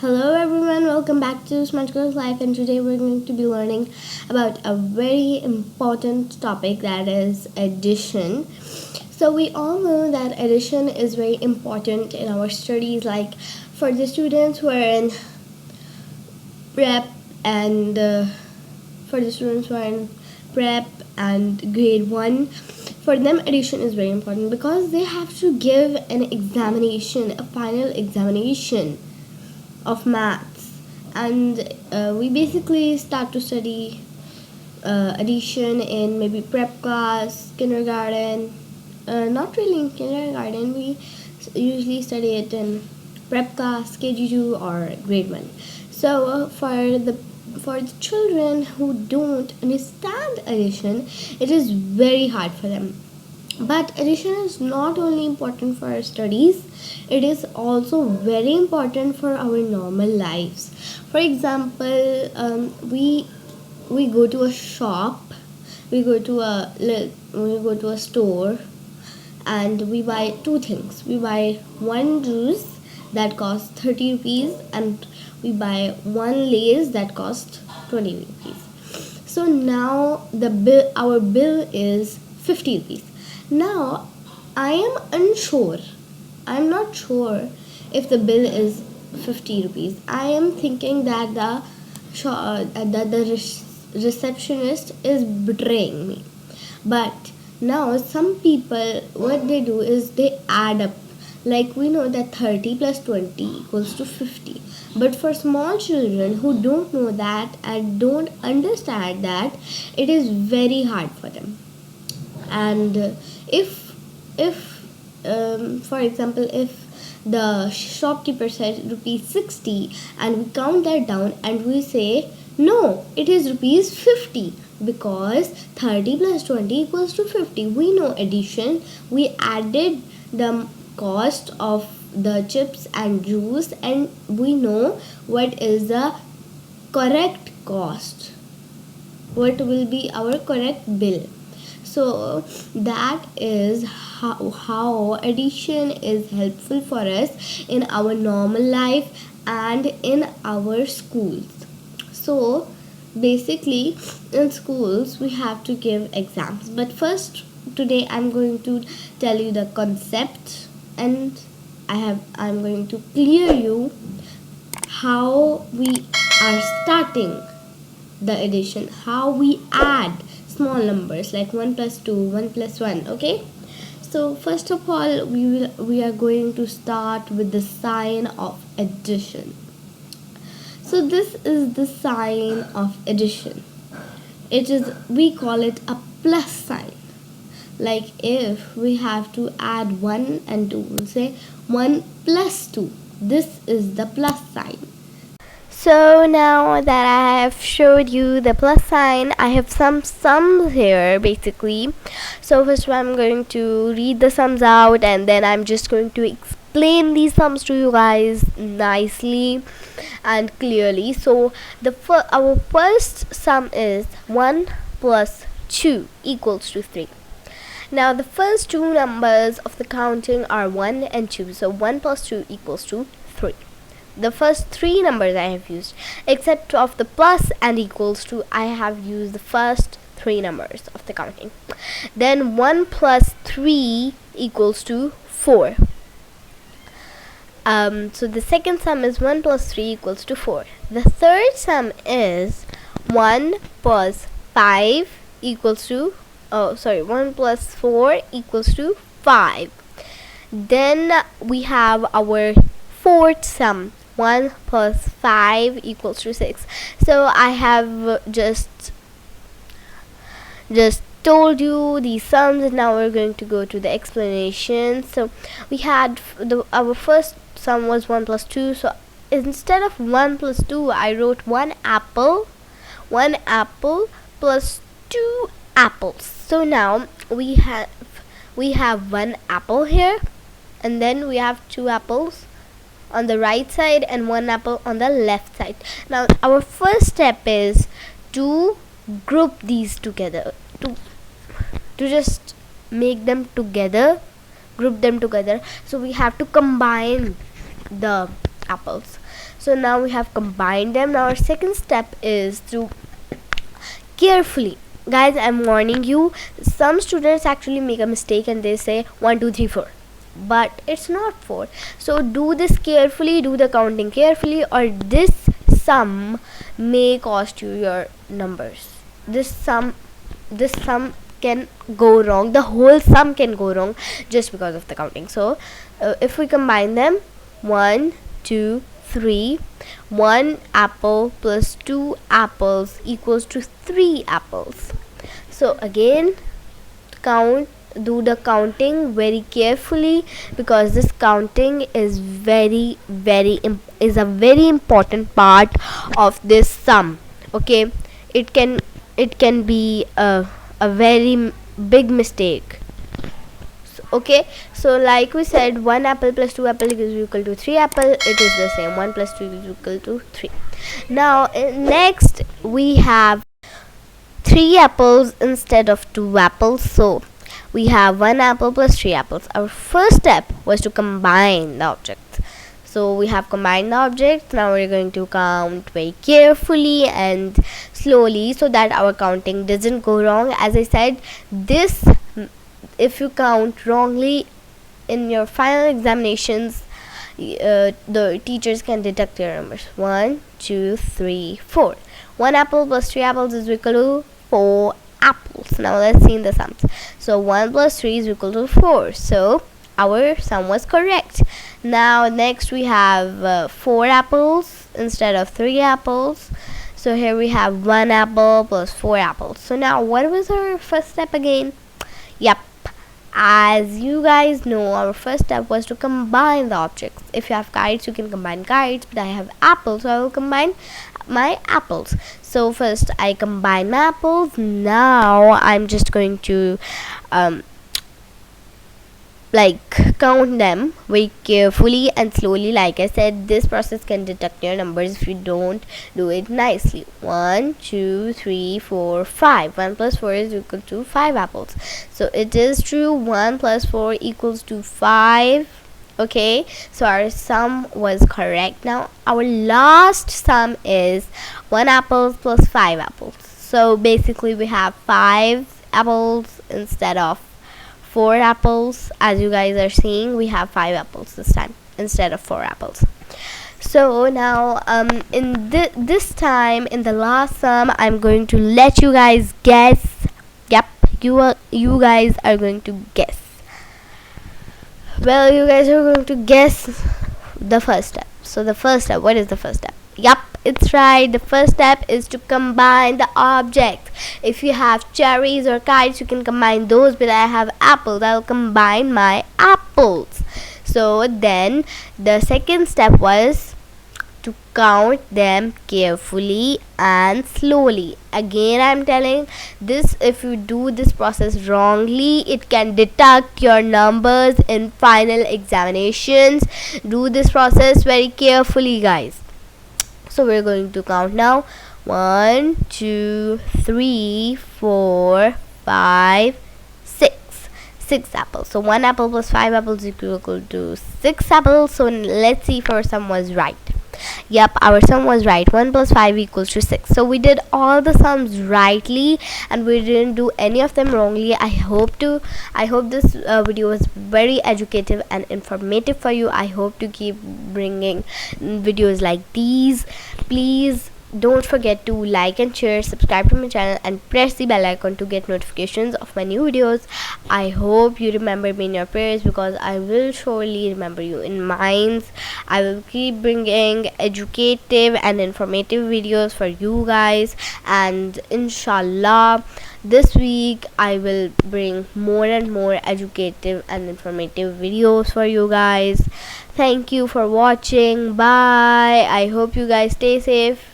Hello everyone, welcome back to Smart Girls Life, and today we're going to be learning about a very important topic, that is addition. So we all know that addition is very important in our studies, like for the students who are in prep and for the students who are in prep and grade 1, for them addition is very important because they have to give an examination, a final examination of maths, and we basically start to study addition in maybe prep class, kindergarten. Not really in kindergarten, we usually study it in prep class, KG2 or grade 1. So for the children who don't understand addition, it is very hard for them. But addition is not only important for our studies, it is also very important for our normal lives. For example, we go to a shop, we go to a store, and we buy two things. We buy one juice that costs 30 rupees, and we buy one Lay's that costs 20 rupees. So now our bill is 50 rupees. Now I am unsure. I'm not sure if the bill is 50 rupees. I am thinking that the receptionist is betraying me. But now some people, what they do is they add up. Like we know that 30 plus 20 equals to 50. But for small children who don't know that and don't understand that, it is very hard for them. And if for example, if the shopkeeper says rupees 60 and we count that down and we say no, it is rupees 50, because 30 plus 20 equals to 50. We know addition. We added the cost of the chips and juice, and we know what is the correct cost, what will be our correct bill. So that is how addition is helpful for us in our normal life and in our schools. So basically in schools we have to give exams, but first today I'm going to tell you the concept, and I'm going to clear you how we are starting the addition, how we add small numbers like 1 plus 2, 1 plus 1. Okay, so first of all we are going to start with the sign of addition. So this is the sign of addition. We call it a plus sign. Like if we have to add 1 and 2, we'll say 1 plus 2. This is the plus sign. So now that I have showed you the plus sign, I have some sums here basically. So first I'm going to read the sums out, and then I'm just going to explain these sums to you guys nicely and clearly. So our first sum is 1 plus 2 equals to 3. Now the first two numbers of the counting are 1 and 2. So 1 plus 2 equals to 3. The first three numbers I have used, except of the plus and equals to, I have used the first three numbers of the counting. Then 1 plus 3 equals to 4. So the second sum is 1 plus 3 equals to 4. The third sum is 1 plus 5 equals to 1 plus 4 equals to 5. Then we have our fourth sum, 1 plus 5 equals to 6. So I have just told you these sums, and now we're going to go to the explanation. So we had our first sum was 1 plus 2. So instead of 1 plus 2, I wrote 1 apple plus 2 apples. So now we have 1 apple here, and then we have 2 apples on the right side and 1 apple on the left side. Now our first step is to group these together, to just make them together, group them together. So we have to combine the apples. So now we have combined them. Now our second step is to carefully, guys, I'm warning you, some students actually make a mistake and they say 1 2 3 4, but it's not 4. So do this carefully, do the counting carefully, or this sum may cost you your numbers. This sum can go wrong, the whole sum can go wrong just because of the counting. So if we combine them, 1 2 3, 1 apple plus 2 apples equals to 3 apples. So again, do the counting very carefully, because this counting is is a very important part of this sum. Okay, it can be a very big mistake. Okay, so like we said, 1 apple plus 2 apple is equal to 3 apple. It is the same, 1 plus 2 is equal to 3. Now next we have 3 apples instead of 2 apples. So we have 1 apple plus 3 apples. Our first step was to combine the objects. So we have combined the objects. Now we're going to count very carefully and slowly so that our counting doesn't go wrong. As I said, this, if you count wrongly in your final examinations, the teachers can deduct your numbers. 1 2 3 4. 1 apple plus 3 apples is equal to 4 apples. Now let's see in the sums. So 1 plus 3 is equal to 4. So our sum was correct. Now next we have 4 apples instead of 3 apples. So here we have 1 apple plus 4 apples. So now what was our first step again? Yep, as you guys know, our first step was to combine the objects. If you have kites, you can combine kites, but I have apples, so I will combine my apples. So first I combine my apples. Now I'm just going to count them very carefully and slowly. Like I said, this process can deduct your numbers if you don't do it nicely. 1 2 3 4 5. 1 plus 4 is equal to 5 apples. So it is true, 1 plus 4 equals to 5. Okay, so our sum was correct. Now our last sum is 1 apple plus 5 apples. So basically we have 5 apples instead of 4 apples. As you guys are seeing, we have 5 apples this time instead of 4 apples. So now in this time, in the last sum, I'm going to let you guys guess. Yep, you guys are going to guess. Well, you guys are going to guess the first step. So the first step, what is the first step? Yep, it's right. The first step is to combine the objects. If you have cherries or kites, you can combine those, but I have apples. I'll combine my apples. So then the second step was to count them carefully and slowly. Again, I'm telling this, if you do this process wrongly, it can deduct your numbers in final examinations. Do this process very carefully, guys. So we're going to count now. 1 2 3 4 5 6. 6 apples. So 1 apple plus 5 apples is equal to 6 apples. So let's see if our sum was right. Yep, our sum was right. 1 plus 5 equals to 6. So we did all the sums rightly and we didn't do any of them wrongly. I hope this video was very educative and informative for you. I hope to keep bringing videos like these. Please don't forget to like and share, subscribe to my channel, and press the bell icon to get notifications of my new videos. I hope you remember me in your prayers, because I will surely remember you in mine. I will keep bringing educative and informative videos for you guys, and inshallah this week I will bring more and more educative and informative videos for you guys. Thank you for watching. Bye. I hope you guys stay safe.